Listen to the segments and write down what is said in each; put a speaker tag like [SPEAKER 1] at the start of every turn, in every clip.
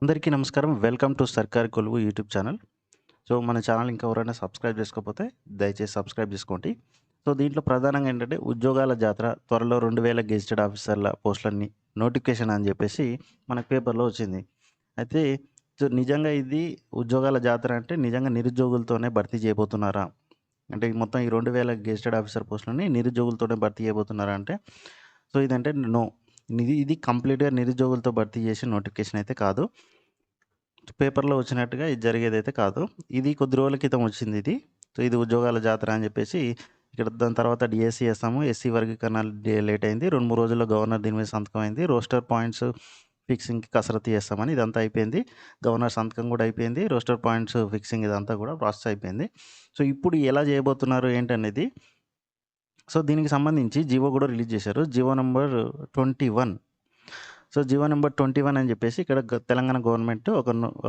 [SPEAKER 1] అందరికీ నమస్కారం. Welcome to సర్కార్ కొలువు యూట్యూబ్ ఛానల్. సో, మన ఛానల్ ఇంకా ఎవరైనా సబ్స్క్రైబ్ చేసుకోకపోతే దయచేసి సబ్స్క్రైబ్ చేసుకోండి. సో, దీంట్లో ప్రధానంగా ఏంటంటే ఉద్యోగాల జాతర త్వరలో 2000 గెజిటెడ్ ఆఫీసర్ల పోస్టులన్నీ నోటిఫికేషన్ అని చెప్పేసి మనకు పేపర్‌లో వచ్చింది. అయితే నిజంగా ఇది ఉద్యోగాల జాతర అంటే నిజంగా నిరుద్యోగులతోనే భర్తీ చేయబోతున్నారా? అంటే ఈ మొత్తం ఈ 2000 గెజిటెడ్ ఆఫీసర్ పోస్టులని నిరుద్యోగులతోనే భర్తీ చేయబోతున్నారా అంటే, సో, ఇదంటే నో. ఇది కంప్లీట్‌గా నిరుద్యోగులతో భర్తీ చేసే నోటిఫికేషన్ అయితే కాదు. పేపర్‌లో వచ్చినట్టుగా ఇది జరిగేదైతే కాదు. ఇది కొద్ది రోజుల క్రితం వచ్చిందిది. సో, ఇది ఉద్యోగాల జాతర అని చెప్పేసి ఇక్కడ దాని తర్వాత డీఎస్సీ ఏసాము. ఎస్సీ వర్గీకరణ లేట్ అయింది. 2, 3 రోజుల్లో గవర్నర్ దీని మీద సంతకం అయింది. రోస్టర్ పాయింట్స్ ఫిక్సింగ్‌కి కసరత్తు చేస్తామని ఇదంతా అయిపోయింది. గవర్నర్ సంతకం కూడా అయిపోయింది. రోస్టర్ పాయింట్స్ ఫిక్సింగ్ ఇదంతా కూడా ప్రాసెస్ అయిపోయింది. సో, ఇప్పుడు ఎలా చేయబోతున్నారు ఏంటనేది, సో, దీనికి సంబంధించి జీవో కూడా రిలీజ్ చేశారు. GO number 21. So, GO number 21 అని చెప్పేసి ఇక్కడ తెలంగాణ గవర్నమెంట్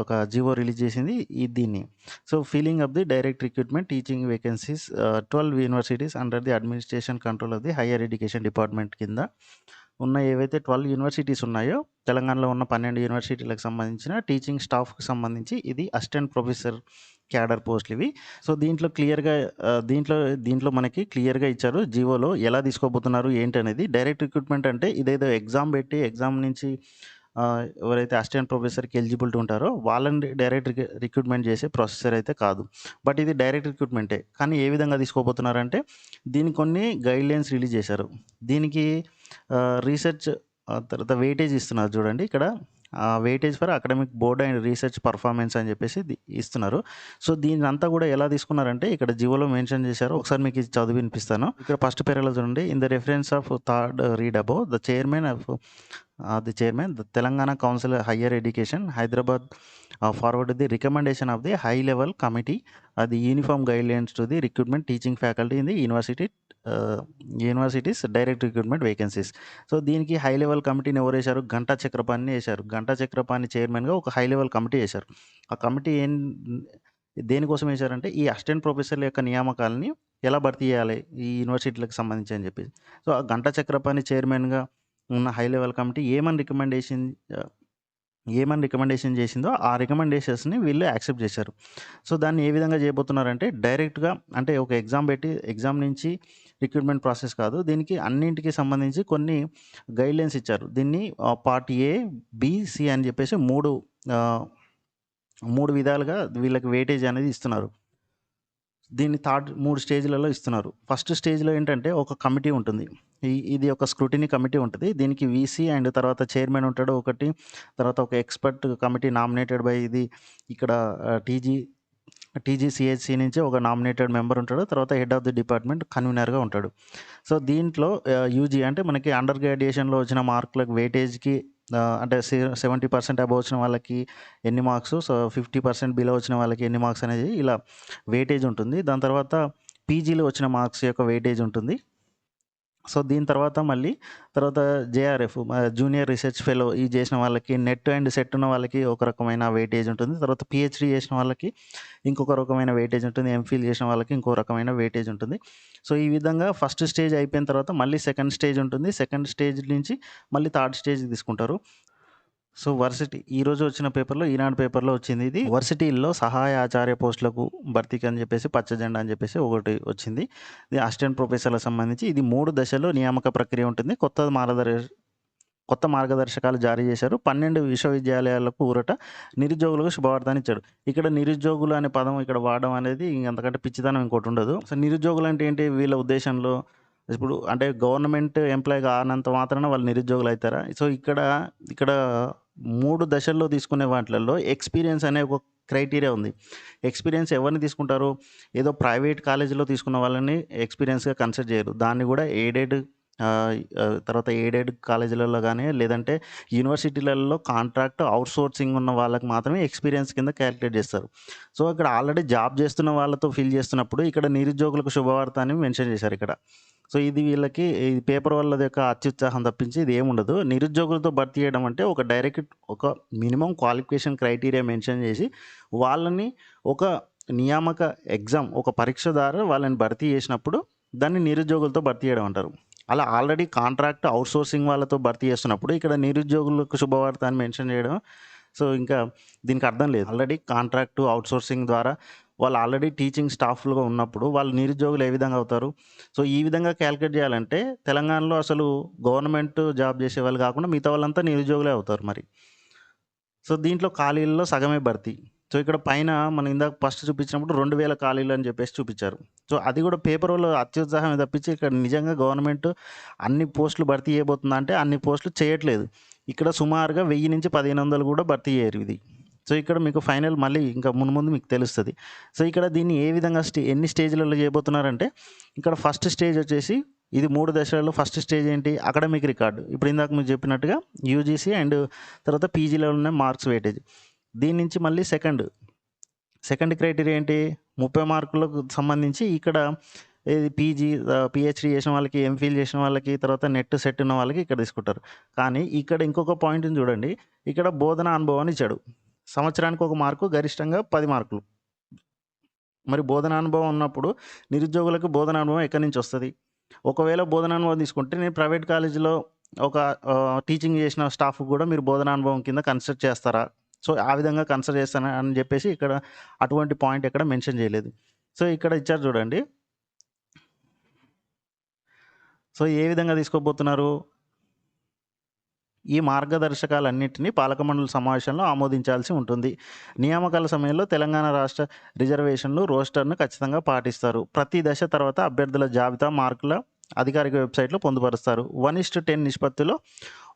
[SPEAKER 1] ఒక జీవో రిలీజ్ చేసింది దీన్ని. So, filling up the direct recruitment teaching vacancies 12 universities under the administration control of the higher education department కింద ఉన్న ఏవైతే 12 యూనివర్సిటీస్ ఉన్నాయో, తెలంగాణలో ఉన్న 12 యూనివర్సిటీలకు సంబంధించిన టీచింగ్ స్టాఫ్‌కి సంబంధించి ఇది అసిస్టెంట్ ప్రొఫెసర్ క్యాడర్ పోస్టులివి. సో, దీంట్లో క్లియర్‌గా దీంట్లో మనకి క్లియర్‌గా ఇచ్చారు. జీవోలో ఎలా తీసుకోబోతున్నారు ఏంటనేది. డైరెక్ట్ రిక్రూట్మెంట్ అంటే ఇదేదో ఎగ్జామ్ పెట్టి ఎగ్జామ్ నుంచి ఎవరైతే అసిస్టెంట్ ప్రొఫెసర్‌కి ఎలిజిబిలిటీ ఉంటారో వాళ్ళని డైరెక్ట్ రిక్రూట్మెంట్ చేసే ప్రొసెసర్ అయితే కాదు. బట్ ఇది డైరెక్ట్ రిక్రూట్మెంటే. కానీ ఏ విధంగా తీసుకోబోతున్నారంటే దీనికి కొన్ని గైడ్‌లైన్స్ రిలీజ్ చేశారు. దీనికి రీసెర్చ్ తర్వాత వెయిటేజ్ ఇస్తున్నారు చూడండి ఇక్కడ. Weightage for academic board and research performance అని చెప్పేసి ఇస్తున్నారు. సో, దీన్నంతా కూడా ఎలా తీసుకున్నారంటే ఇక్కడ జివోలో మెన్షన్ చేశారు. ఒకసారి మీకు ఇది చదివి వినిపిస్తాను. ఇక్కడ ఫస్ట్ పేరాలో చూడండి. In the reference of third read above the chairman the Telangana council higher education Hyderabad forward the recommendation of the high level committee the uniform guidelines to the recruitment teaching faculty in the universities direct recruitment vacancies. So, దీనికి high level కమిటీని ఎవరేశారు? గంటా చక్రపాణిని ఏశారు. గంటా చక్రపాణి చైర్మన్‌గా ఒక high level committee ఏశారు. ఆ committee దేనికోసం ఏశారంటే ఈ assistant ప్రొఫెసర్‌ల యొక్క నియామకాలని ఎలా భర్తీ చేయాలి ఈ యూనివర్సిటీలకు సంబంధించి అని చెప్పేసి. సో, ఆ గంటా చక్రపాణి చైర్మన్‌గా ఉన్న హై లెవెల్ కమిటీ ఏమని రికమెండేషన్ చేసిందో ఆ రికమెండేషన్స్‌ని వీళ్ళు యాక్సెప్ట్ చేశారు. సో, దాన్ని ఏ విధంగా చేయబోతున్నారంటే డైరెక్ట్‌గా అంటే ఒక ఎగ్జామ్ పెట్టి ఎగ్జామ్ నుంచి రిక్రూట్మెంట్ ప్రాసెస్ కాదు. దీనికి అన్నింటికి సంబంధించి కొన్ని గైడ్‌లైన్స్ ఇచ్చారు. దీన్ని పార్ట్ ఏ, బి, సి అని చెప్పేసి 3 విధాలుగా వీళ్ళకి వెయిటేజ్ అనేది ఇస్తున్నారు. దీన్ని 3 స్టేజ్‌లలో ఇస్తున్నారు. ఫస్ట్ స్టేజ్‌లో ఏంటంటే ఒక కమిటీ ఉంటుంది. ఇది ఒక స్క్రూటినీ కమిటీ ఉంటది. దీనికి వీసీ అండ్ తర్వాత చైర్మన్ ఉంటాడు ఒకటి. తర్వాత ఒక ఎక్స్‌పర్ట్ కమిటీ నామినేటెడ్ బై ఇక్కడ టీజీసీహెచ్‌సీ నుంచి ఒక నామినేటెడ్ మెంబర్ ఉంటాడు. తర్వాత హెడ్ ఆఫ్ ది డిపార్ట్మెంట్ కన్వీనర్‌గా ఉంటాడు. సో, దీంట్లో యూజీ అంటే మనకి అండర్ గ్రాడ్యుయేషన్‌లో వచ్చిన మార్కులకు వెయిటేజ్‌కి అంటే 70% అబోవ్ వచ్చిన వాళ్ళకి ఎన్ని మార్క్స్, సో 50% బిలో వచ్చిన వాళ్ళకి ఎన్ని మార్క్స్ అనేది ఇలా వెయిటేజ్ ఉంటుంది. దాని తర్వాత పీజీలో వచ్చిన మార్క్స్ యొక్క వెయిటేజ్ ఉంటుంది. సో, దీని తర్వాత తర్వాత జేఆర్ఎఫ్ జూనియర్ రీసెర్చ్ ఫెలో ఇది చేసిన వాళ్ళకి నెట్ అండ్ సెట్ ఉన్న వాళ్ళకి ఒక రకమైన వెయిటేజ్ ఉంటుంది. తర్వాత పీహెచ్‌డీ చేసిన వాళ్ళకి ఇంకొక రకమైన వెయిటేజ్ ఉంటుంది. ఎంఫిల్ చేసిన వాళ్ళకి ఇంకో రకమైన వెయిటేజ్ ఉంటుంది. సో, ఈ విధంగా ఫస్ట్ స్టేజ్ అయిపోయిన తర్వాత మళ్ళీ సెకండ్ స్టేజ్ ఉంటుంది. సెకండ్ స్టేజ్ నుంచి మళ్ళీ థర్డ్ స్టేజ్‌కి తీసుకుంటారు. సో, ఈరోజు వచ్చిన పేపర్‌లో ఈనాడు పేపర్‌లో వచ్చింది ఇది. వర్సిటీల్లో సహాయ ఆచార్య పోస్టులకు భర్తీకి అని చెప్పేసి పచ్చ జెండా అని చెప్పేసి ఒకటి వచ్చింది. ఇది అసిస్టెంట్ ప్రొఫెసర్‌లకు సంబంధించి ఇది 3 దశల్లో నియామక ప్రక్రియ ఉంటుంది. కొత్త మార్గదర్శకాలు జారీ చేశారు. 12 విశ్వవిద్యాలయాలకు ఊరట, నిరుద్యోగులకు శుభవార్తని ఇచ్చాడు. ఇక్కడ నిరుద్యోగులు అనే పదం ఇక్కడ వాడడం అనేది అంతకంటే పిచ్చితనం ఇంకోటుండదు. సో, నిరుద్యోగులు అంటే ఏంటి వీళ్ళ ఉద్దేశంలో ఇప్పుడు అంటే గవర్నమెంట్ ఎంప్లాయీ కానంత మాత్రాన వాళ్ళు నిరుద్యోగులు అయితారా? సో, ఇక్కడ 3 దశల్లో తీసుకునే వాటిలలో ఎక్స్‌పీరియన్స్ అనే ఒక క్రైటీరియా ఉంది. ఎక్స్‌పీరియన్స్ ఎవరిని తీసుకుంటారు? ఏదో ప్రైవేట్ కాలేజీలో తీసుకున్న వాళ్ళని ఎక్స్‌పీరియన్స్‌గా కన్సిడర్ చేయరు. దాన్ని కూడా తర్వాత ఎయిడెడ్ కాలేజీలలో గాని, లేదంటే యూనివర్సిటీలలో కాంట్రాక్ట్ ఔట్‌సోర్సింగ్ ఉన్న వాళ్ళకి మాత్రమే ఎక్స్‌పీరియన్స్ కింద కాలిక్యులేట్ చేస్తారు. సో, ఇక్కడ ఆల్రెడీ జాబ్ చేస్తున్న వాళ్ళతో ఫిల్ చేస్తున్నప్పుడు ఇక్కడ నిరుద్యోగులకు శుభవార్త అని మెన్షన్ చేశారిక్కడ. సో, ఇది వీళ్ళకి ఈ పేపర్ వాళ్ళది యొక్క అత్యుత్సాహం తప్పించి ఇది ఏముండదు. నిరుద్యోగులతో భర్తీ చేయడం అంటే ఒక మినిమమ్ క్వాలిఫికేషన్ క్రైటీరియా మెన్షన్ చేసి వాళ్ళని ఒక నియామక ఎగ్జామ్ ఒక పరీక్ష ద్వారా వాళ్ళని భర్తీ చేసినప్పుడు దాన్ని నిరుద్యోగులతో భర్తీ చేయడం అంటారు. అలా ఆల్రెడీ కాంట్రాక్ట్ ఔట్‌సోర్సింగ్ వాళ్ళతో భర్తీ చేస్తున్నప్పుడు ఇక్కడ నిరుద్యోగులకు శుభవార్త అని మెన్షన్ చేయడం సో, ఇంకా దీనికి అర్థం లేదు. ఆల్రెడీ కాంట్రాక్టు, అవుట్‌సోర్సింగ్ ద్వారా వాళ్ళు ఆల్రెడీ టీచింగ్ స్టాఫ్‌లుగా ఉన్నప్పుడు వాళ్ళు నిరుద్యోగులు ఏ విధంగా అవుతారు? సో, ఈ విధంగా కాలిక్యులేట్ చేయాలంటే తెలంగాణలో అసలు గవర్నమెంట్ జాబ్ చేసేవాళ్ళు కాకుండా మిగతా వాళ్ళంతా నిరుద్యోగులే అవుతారు మరి. సో, దీంట్లో ఖాళీల్లో సగమే భర్తీ. సో, ఇక్కడ పైన మనం ఇందాక ఫస్ట్ చూపించినప్పుడు 2000 ఖాళీలు అని చెప్పేసి చూపించారు. సో, అది కూడా పేపరోళ్ళు అత్యుత్సాహమే తప్పించి ఇక్కడ నిజంగా గవర్నమెంట్ అన్ని పోస్టులు భర్తీ చేయబోతుందా అంటే అన్ని పోస్టులు చేయట్లేదు. ఇక్కడ సుమారుగా 1000-1500 కూడా భర్తీ చేయరు ఇది. సో, ఇక్కడ మీకు ఫైనల్ మళ్ళీ ఇంకా ముందు మీకు తెలుస్తది. సో, ఇక్కడ దీన్ని ఏ విధంగా ఎన్ని స్టేజ్‌లలో చేయబోతున్నారంటే ఇక్కడ ఫస్ట్ స్టేజ్ వచ్చేసి ఇది 3 దశలలో ఫస్ట్ స్టేజ్ ఏంటి? Academic record. ఇప్పుడు ఇందాక మీకు చెప్పినట్టుగా యూజీసీ అండ్ తర్వాత పీజీలో ఉన్న మార్క్స్ వెయిటేజ్. దీని నుంచి మళ్ళీ సెకండ్ క్రైటీరియా ఏంటి? 30 మార్కులకు సంబంధించి ఇక్కడ ఇది పీహెచ్‌డీ చేసిన వాళ్ళకి, ఎంఫిల్ చేసిన వాళ్ళకి, తర్వాత నెట్, సెట్ ఉన్న వాళ్ళకి ఇక్కడ తీసుకుంటారు. కానీ ఇక్కడ ఇంకొక పాయింట్‌ని చూడండి. ఇక్కడ బోధనా అనుభవాన్ని ఇచ్చాడు. సంవత్సరానికి ఒక మార్కు, గరిష్టంగా 10 మార్కులు. మరి బోధనా అనుభవం ఉన్నప్పుడు నిరుద్యోగులకు బోధనా అనుభవం ఎక్కడి నుంచి వస్తది? ఒకవేళ బోధనా అనుభవం తీసుకుంటే నేను ప్రైవేట్ కాలేజీలో ఒక టీచింగ్ చేసిన స్టాఫ్‌కి కూడా మీరు బోధనా అనుభవం కింద కన్సిడర్ చేస్తారా? సో, ఆ విధంగా కన్సిడర్ చేస్తాను అని చెప్పేసి ఇక్కడ అటువంటి పాయింట్ ఎక్కడ మెన్షన్ చేయలేదు. సో, ఇక్కడ ఇచ్చారు చూడండి. సో, ఏ విధంగా తీసుకోబోతున్నారు? ఈ మార్గదర్శకాలన్నిటిని పాలకమండలి సమావేశంలో ఆమోదించాల్సి ఉంటుంది. నియామకాల సమయంలో తెలంగాణ రాష్ట్ర రిజర్వేషన్లు, రోస్టర్‌ను ఖచ్చితంగా పాటిస్తారు. ప్రతి దశ తర్వాత అభ్యర్థుల జాబితా మార్కుల అధికారిక వెబ్‌సైట్‌లో పొందుపరుస్తారు. 1:10 నిష్పత్తిలో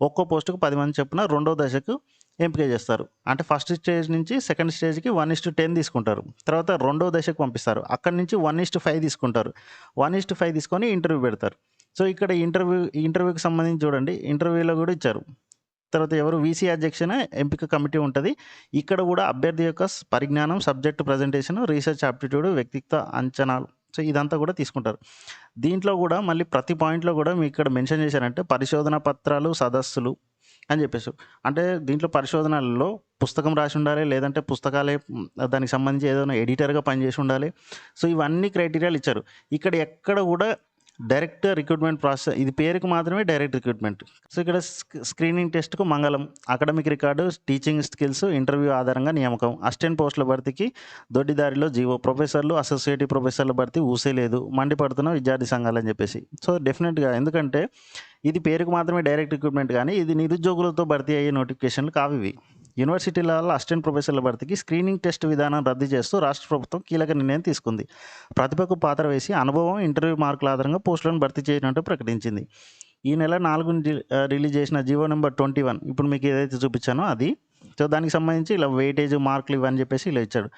[SPEAKER 1] ఒక్కో పోస్టుకు 10 మంది చొప్పున రెండో దశకు ఎంపిక చేస్తారు. అంటే ఫస్ట్ స్టేజ్ నుంచి సెకండ్ స్టేజ్‌కి 1:10 తీసుకుంటారు. తర్వాత రెండో దశకు పంపిస్తారు. అక్కడి నుంచి 1:5 తీసుకుంటారు. 1:5 తీసుకొని ఇంటర్వ్యూ పెడతారు. సో, ఇక్కడ ఇంటర్వ్యూకి సంబంధించి చూడండి. ఇంటర్వ్యూలో కూడా ఇచ్చారు. తర్వాత వీసీ అధ్యక్షన ఎంపిక కమిటీ ఉంటది. ఇక్కడ కూడా అభ్యర్థి యొక్క పరిజ్ఞానం, సబ్జెక్ట్ ప్రజెంటేషన్, రీసెర్చ్ ఆప్టిట్యూడ్, వ్యక్తిత్వ అంచనాలు, సో, ఇదంతా కూడా తీసుకుంటారు. దీంట్లో కూడా మళ్ళీ ప్రతి పాయింట్‌లో కూడా మీకు ఇక్కడ మెన్షన్ చేశారంటే పరిశోధన పత్రాలు, సదస్సులు అని చెప్పేసి. అంటే దీంట్లో పరిశోధనలలో పుస్తకం రాసి ఉండాలి. లేదంటే పుస్తకాలే దానికి సంబంధించి ఏదైనా ఎడిటర్‌గా పనిచేసి ఉండాలి. సో, ఇవన్నీ క్రైటీరియాలు ఇచ్చారు. ఇక్కడ ఎక్కడ కూడా డైరెక్ట్ రిక్రూట్మెంట్ ప్రాసెస్, ఇది పేరుకి మాత్రమే డైరెక్ట్ రిక్రూట్మెంట్. సో, ఇక్కడ స్క్రీనింగ్ టెస్ట్‌కు మంగళం. Academic record, teaching skills, interview ఆధారంగా నియామకం. అసిస్టెంట్ పోస్టుల భర్తీకి దొడ్డిదారిలో జీవో. ప్రొఫెసర్లు, అసోసియేట్ ప్రొఫెసర్ల భర్తీ ఊసే లేదు. మండిపడుతున్న విద్యార్థి సంఘాలని చెప్పేసి. సో, డెఫినెట్‌గా ఎందుకంటే ఇది పేరుకు మాత్రమే డైరెక్ట్ రిక్రూట్మెంట్ గానీ ఇది నిరుద్యోగులతో భర్తీ అయ్యే నోటిఫికేషన్లు కావివి. యూనివర్సిటీలలో అసిస్టెంట్ ప్రొఫెసర్ల భర్తీకి స్క్రీనింగ్ టెస్ట్ విధానం రద్దు చేస్తూ రాష్ట్ర ప్రభుత్వం కీలక నిర్ణయం తీసుకుంది. ప్రతిభకు పాత్ర వేసి అనుభవం, ఇంటర్వ్యూ మార్కుల ఆధారంగా పోస్టులను భర్తీ చేయనున్నట్టు ప్రకటించింది. ఈ నెల 4న రిలీజ్ చేసిన జీవో నెంబర్ 21 ఇప్పుడు మీకు ఏదైతే చూపించానో అది. సో, దానికి సంబంధించి ఇలా వెయిటేజ్, మార్కులు ఇవని చెప్పేసి ఇలా ఇచ్చాడు.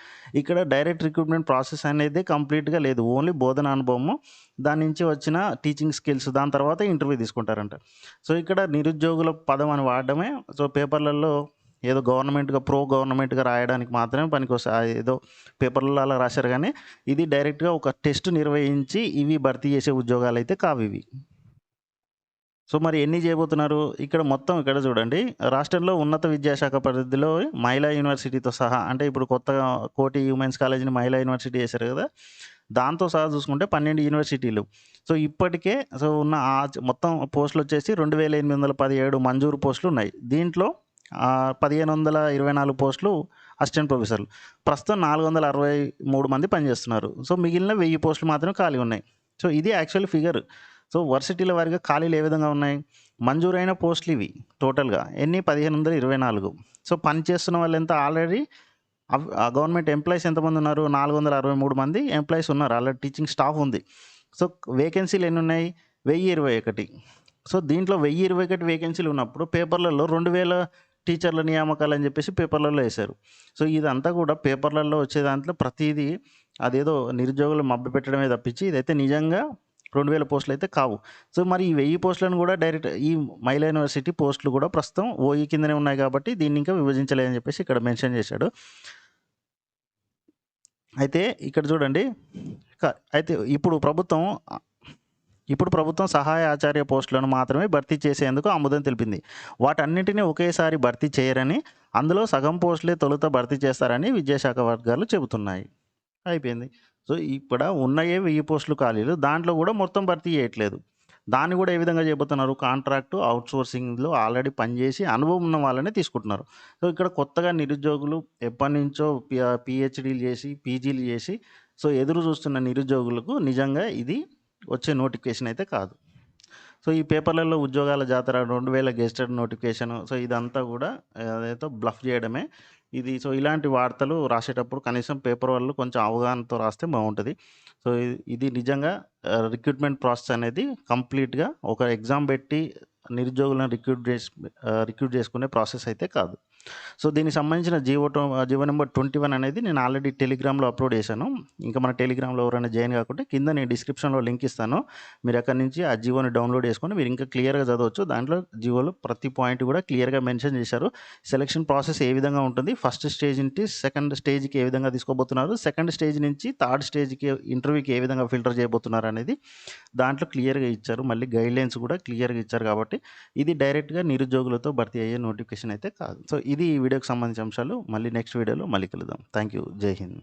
[SPEAKER 1] ఇక్కడ డైరెక్ట్ రిక్రూట్మెంట్ ప్రాసెస్ అనేది కంప్లీట్‌గా లేదు. ఓన్లీ బోధన అనుభవము, దాని నుంచి వచ్చిన టీచింగ్ స్కిల్స్, దాని తర్వాత ఇంటర్వ్యూ తీసుకుంటారంట. సో, ఇక్కడ నిరుద్యోగుల పదం అని వాడడమే సో, పేపర్‌లలో ఏదో ప్రో గవర్నమెంట్‌గా రాయడానికి మాత్రమే పనికొస్తాయి. ఏదో పేపర్‌లలో అలా రాశారు గానీ ఇది డైరెక్ట్‌గా ఒక టెస్ట్ నిర్వహించి ఇవి భర్తీ చేసే ఉద్యోగాలైతే కావివి. సో, మరి ఎన్ని చేయబోతున్నారు? ఇక్కడ మొత్తం ఇక్కడ చూడండి. రాష్ట్రంలో ఉన్నత విద్యాశాఖ పరిధిలో మహిళా యూనివర్సిటీతో సహా అంటే ఇప్పుడు కొత్తగా కోటి ఉమెన్స్ కాలేజ్‌ని మహిళా యూనివర్సిటీ చేశారు కదా! దాంతో సహా చూసుకుంటే 12 యూనివర్సిటీలు. సో, ఇప్పటికే ఉన్న మొత్తం పోస్టులొచ్చేసి 2817 మంజూరు పోస్టులున్నాయి. దీంట్లో 1524 పోస్టులు అసిస్టెంట్ ప్రొఫెసర్లు. ప్రస్తుతం 463 మంది పనిచేస్తున్నారు. సో, మిగిలిన 1000 పోస్టులు మాత్రమే ఖాళీ ఉన్నాయి. సో, ఇది యాక్చువల్ ఫిగర్. సో, వర్సిటీల వారీగా ఖాళీలు ఏ విధంగా ఉన్నాయి? మంజూరైన పోస్టులు ఇవి టోటల్‌గా ఎన్ని 1524. సో, పనిచేస్తున్న వాళ్ళెంత ఆల్రెడీ గవర్నమెంట్ ఎంప్లాయీస్ ఎంతమంది ఉన్నారు? 463 మంది ఎంప్లాయీస్ ఉన్నారు. ఆల్రెడీ టీచింగ్ స్టాఫ్ ఉంది. సో, వేకెన్సీలు ఎన్నున్నాయి? 1021. సో, దీంట్లో 1021 వేకెన్సీలు ఉన్నప్పుడు పేపర్‌లలో 2000 టీచర్ల నియామకాలు అని చెప్పేసి పేపర్‌లలో ఏశారు. సో, ఇదంతా కూడా పేపర్‌లలో వచ్చే దాంట్లో ప్రతీదీ అదేదో నిరుద్యోగులు మభ్యపెట్టడమే తప్పించి ఇదైతే నిజంగా 2000 పోస్టులయితే కావు. సో, మరి ఈ 1000 పోస్టులను కూడా డైరెక్ట్ ఈ మహిళా యూనివర్సిటీ పోస్టులు కూడా ప్రస్తుతం ఓఈ కిందనే ఉన్నాయి కాబట్టి దీన్ని ఇంకా విభజించలేదని చెప్పేసి ఇక్కడ మెన్షన్ చేశాడు. అయితే ఇక్కడ చూడండి. అయితే ఇప్పుడు ప్రభుత్వం సహాయ ఆచార్య పోస్టులను మాత్రమే భర్తీ చేసేందుకు ఆమోదం తెలిపింది. వాటన్నిటిని ఒకేసారి భర్తీ చేయరని, అందులో సగం పోస్టులే తొలుత భర్తీ చేస్తారని విద్యాశాఖ వర్గాలు చెబుతున్నాయి. అయిపోయింది. సో, ఇక్కడ ఉన్నయే 1000 పోస్టులు ఖాళీలు. దాంట్లో కూడా మొత్తం భర్తీ చేయట్లేదు. దాన్ని కూడా ఏ విధంగా చేయబోతున్నారు, కాంట్రాక్టు అవుట్‌సోర్సింగ్‌లో ఆల్రెడీ పనిచేసి అనుభవం ఉన్న వాళ్ళనే తీసుకుంటున్నారు. సో, ఇక్కడ కొత్తగా నిరుద్యోగులు ఎప్పటినుంచో పీహెచ్‌డీలు చేసి, పీజీలు చేసి సో, ఎదురు చూస్తున్న నిరుద్యోగులకు నిజంగా ఇది వచ్చే నోటిఫికేషన్ అయితే కాదు. సో, ఈ పేపర్‌లలో ఉద్యోగాల జాతర 2000 గెజిటెడ్ నోటిఫికేషన్. సో, ఇదంతా కూడా అదేదో బ్లఫ్ చేయడమే. ఇది సో, ఇలాంటి వార్తలు రాసేటప్పుడు కనీసం పేపర్ వాళ్ళు కొంచెం అవగాహనతో రాస్తే బావుంటది. సో, ఇది నిజంగా రిక్రూట్‌మెంట్ ప్రాసెస్ అనేది కంప్లీట్‌గా ఒక ఎగ్జామ్ పెట్టి నిరుద్యోగులను రిక్రూట్ చేసుకునే ప్రాసెస్ అయితే కాదు. సో, దీనికి సంబంధించిన జీవో నంబర్ 21 అనేది నేను ఆల్రెడీ టెలిగ్రామ్‌లో అప్‌లోడ్ చేశాను. ఇంకా మన టెలిగ్రామ్‌లో ఎవరైనా జాయిన్ కాకుంటే కింద నేను డిస్క్రిప్షన్‌లో లింక్ ఇస్తాను. మీరు అక్కడి నుంచి ఆ జీవోని డౌన్‌లోడ్ చేసుకొని మీరు ఇంకా క్లియర్‌గా చదవచ్చు. దాంట్లో జీవోలో ప్రతి పాయింట్ కూడా క్లియర్‌గా మెన్షన్ చేశారు. సెలక్షన్ ప్రాసెస్ ఏ విధంగా ఉంటుంది, ఫస్ట్ స్టేజ్ నుంచి సెకండ్ స్టేజ్‌కి ఏ విధంగా తీసుకోబోతున్నారు, సెకండ్ స్టేజ్ నుంచి థర్డ్ స్టేజ్‌కి ఇంటర్వ్యూకి ఏ విధంగా ఫిల్టర్ చేయబోతున్నారు అనేది దాంట్లో క్లియర్‌గా ఇచ్చారు. మళ్ళీ గైడ్‌లైన్స్ కూడా క్లియర్‌గా ఇచ్చారు కాబట్టి ఇది డైరెక్ట్‌గా నిరుద్యోగులతో భర్తీ అయ్యే నోటిఫికేషన్ అయితే కాదు. సో, ఇది ఈ వీడియోకి సంబంధించిన అంశాలు. మళ్ళీ నెక్స్ట్ వీడియోలో మళ్ళీ కలుద్దాం. Thank you. జై హింద్.